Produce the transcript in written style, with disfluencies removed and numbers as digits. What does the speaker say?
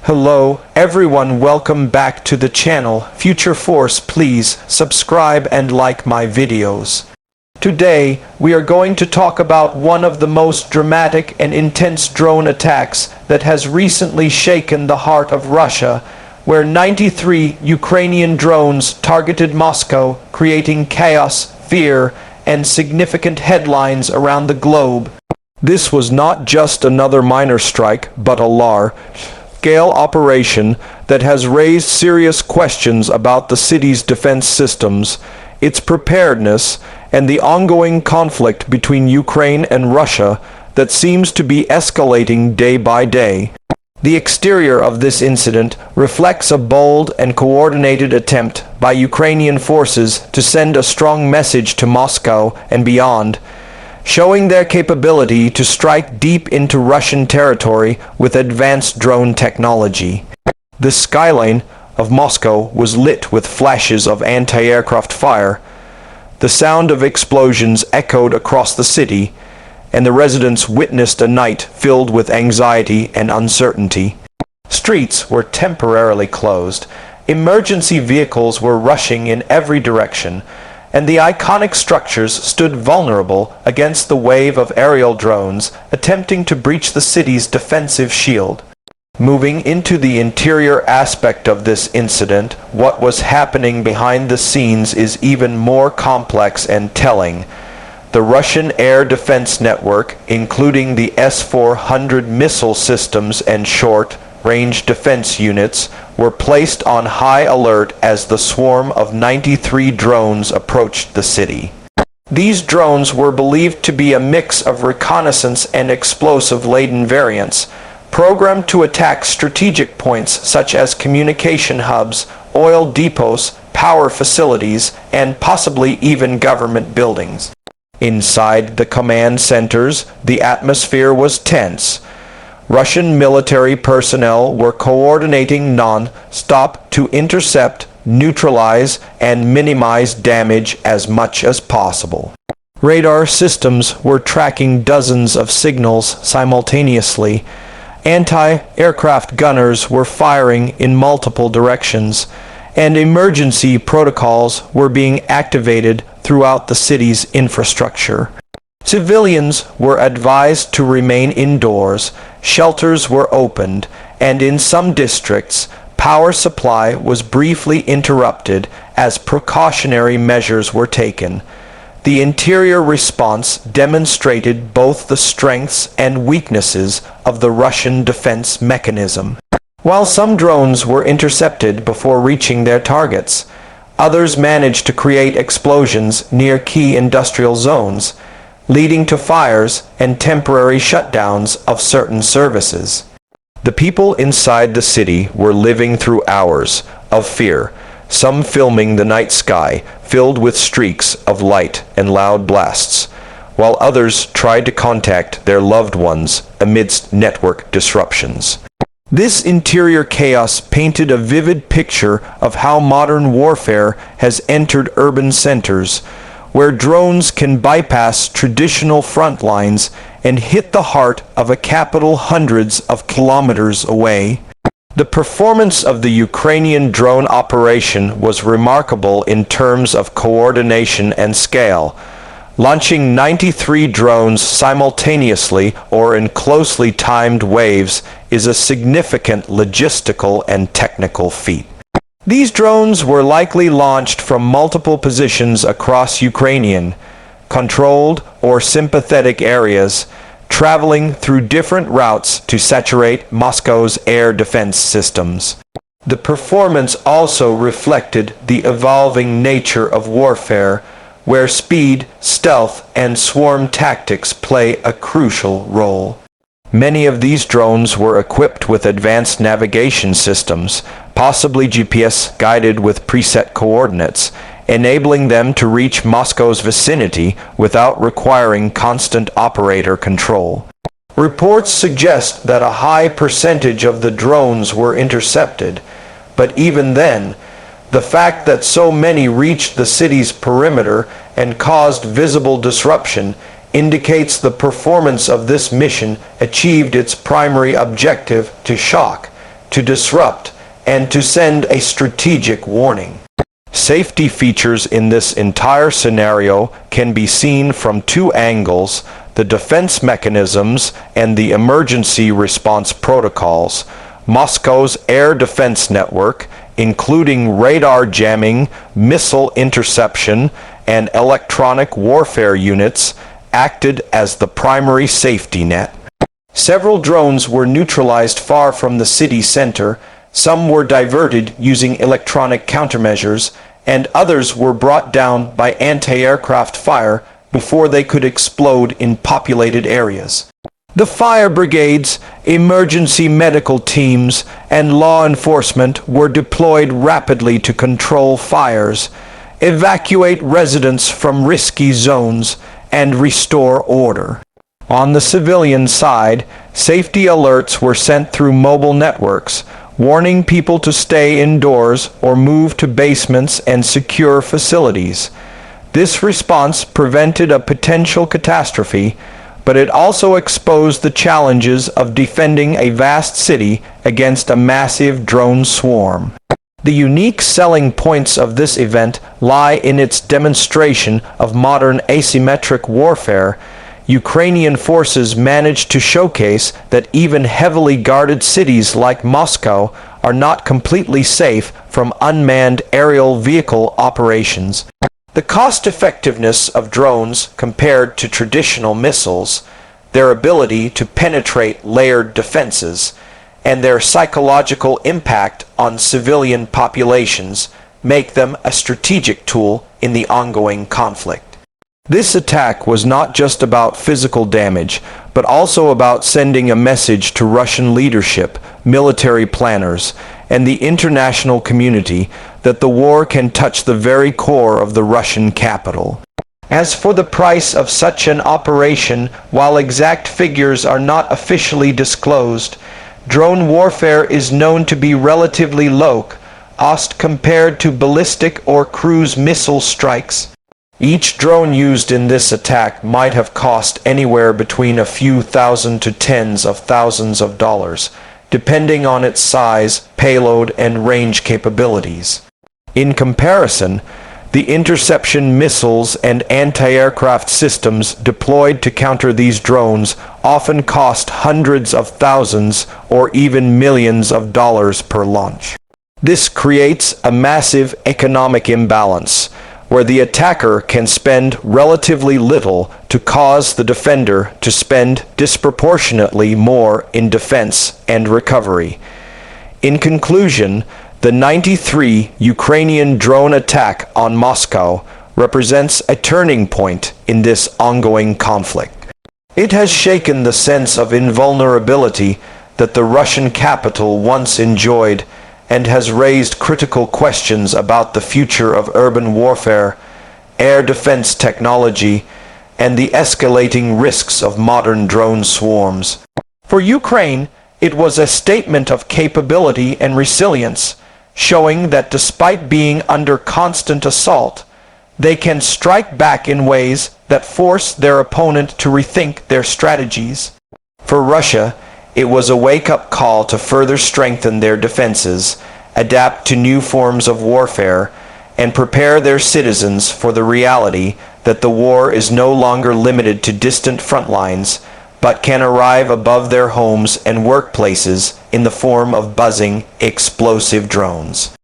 Hello everyone, welcome back to the channel. Future Force, please subscribe and like my videos. Today we are going to talk about one of the most dramatic and intense drone attacks that has recently shaken the heart of Russia, where 93 Ukrainian drones targeted Moscow, creating chaos, fear, and significant headlines around the globe. This was not just another minor strike, but a large-scale operation that has raised serious questions about the city's defense systems, its preparedness, and the ongoing conflict between Ukraine and Russia that seems to be escalating day by day. The exterior of this incident reflects a bold and coordinated attempt by Ukrainian forces to send a strong message to Moscow and beyond, showing their capability to strike deep into Russian territory with advanced drone technology. The skyline of Moscow was lit with flashes of anti-aircraft fire. The sound of explosions echoed across the city, and the residents witnessed a night filled with anxiety and uncertainty. Streets were temporarily closed, emergency vehicles were rushing in every direction, and the iconic structures stood vulnerable against the wave of aerial drones attempting to breach the city's defensive shield. Moving into the interior aspect of this incident, what was happening behind the scenes is even more complex and telling. The Russian air defense network, including the S-400 missile systems and short-range defense units, were placed on high alert as the swarm of 93 drones approached the city. These drones were believed to be a mix of reconnaissance and explosive-laden variants, programmed to attack strategic points such as communication hubs, oil depots, power facilities, and possibly even government buildings. Inside the command centers, the atmosphere was tense. Russian military personnel were coordinating non-stop to intercept, neutralize, and minimize damage as much as possible. Radar systems were tracking dozens of signals simultaneously. Anti-aircraft gunners were firing in multiple directions, and emergency protocols were being activated throughout the city's infrastructure. Civilians were advised to remain indoors, shelters were opened, and in some districts, power supply was briefly interrupted as precautionary measures were taken. The interior response demonstrated both the strengths and weaknesses of the Russian defense mechanism. While some drones were intercepted before reaching their targets, others managed to create explosions near key industrial zones, leading to fires and temporary shutdowns of certain services. The people inside the city were living through hours of fear, some filming the night sky filled with streaks of light and loud blasts, while others tried to contact their loved ones amidst network disruptions. This interior chaos painted a vivid picture of how modern warfare has entered urban centers, where drones can bypass traditional front lines and hit the heart of a capital hundreds of kilometers away. The performance of the Ukrainian drone operation was remarkable in terms of coordination and scale. Launching 93 drones simultaneously or in closely timed waves is a significant logistical and technical feat. These drones were likely launched from multiple positions across Ukrainian, controlled or sympathetic areas, traveling through different routes to saturate Moscow's air defense systems. The performance also reflected the evolving nature of warfare, where speed, stealth, and swarm tactics play a crucial role. Many of these drones were equipped with advanced navigation systems, possibly GPS guided with preset coordinates, enabling them to reach Moscow's vicinity without requiring constant operator control. Reports suggest that a high percentage of the drones were intercepted, but even then, the fact that so many reached the city's perimeter and caused visible disruption indicates the performance of this mission achieved its primary objective to shock, to disrupt, and to send a strategic warning. Safety features in this entire scenario can be seen from two angles: the defense mechanisms and the emergency response protocols. Moscow's air defense network, including radar jamming, missile interception, and electronic warfare units, acted as the primary safety net. Several drones were neutralized far from the city center, some were diverted using electronic countermeasures, and others were brought down by anti-aircraft fire before they could explode in populated areas. The fire brigades, emergency medical teams, and law enforcement were deployed rapidly to control fires, evacuate residents from risky zones, and restore order. On the civilian side, safety alerts were sent through mobile networks, warning people to stay indoors or move to basements and secure facilities. This response prevented a potential catastrophe, but it also exposed the challenges of defending a vast city against a massive drone swarm. The unique selling points of this event lie in its demonstration of modern asymmetric warfare. Ukrainian forces managed to showcase that even heavily guarded cities like Moscow are not completely safe from unmanned aerial vehicle operations. The cost-effectiveness of drones compared to traditional missiles, their ability to penetrate layered defenses, and their psychological impact on civilian populations make them a strategic tool in the ongoing conflict. This attack was not just about physical damage, but also about sending a message to Russian leadership, military planners, and the international community that the war can touch the very core of the Russian capital. As for the price of such an operation, while exact figures are not officially disclosed, drone warfare is known to be relatively low cost compared to ballistic or cruise missile strikes. Each drone used in this attack might have cost anywhere between a few thousand to tens of thousands of dollars, depending on its size, payload, and range capabilities. In comparison, the interception missiles and anti-aircraft systems deployed to counter these drones often cost hundreds of thousands or even millions of dollars per launch. This creates a massive economic imbalance, where the attacker can spend relatively little to cause the defender to spend disproportionately more in defense and recovery. In conclusion, the 93 Ukrainian drone attack on Moscow represents a turning point in this ongoing conflict. It has shaken the sense of invulnerability that the Russian capital once enjoyed, and has raised critical questions about the future of urban warfare, air defense technology, and the escalating risks of modern drone swarms. For Ukraine, it was a statement of capability and resilience, showing that despite being under constant assault, they can strike back in ways that force their opponent to rethink their strategies. For Russia, it was a wake-up call to further strengthen their defenses, adapt to new forms of warfare, and prepare their citizens for the reality that the war is no longer limited to distant front lines, but can arrive above their homes and workplaces in the form of buzzing, explosive drones.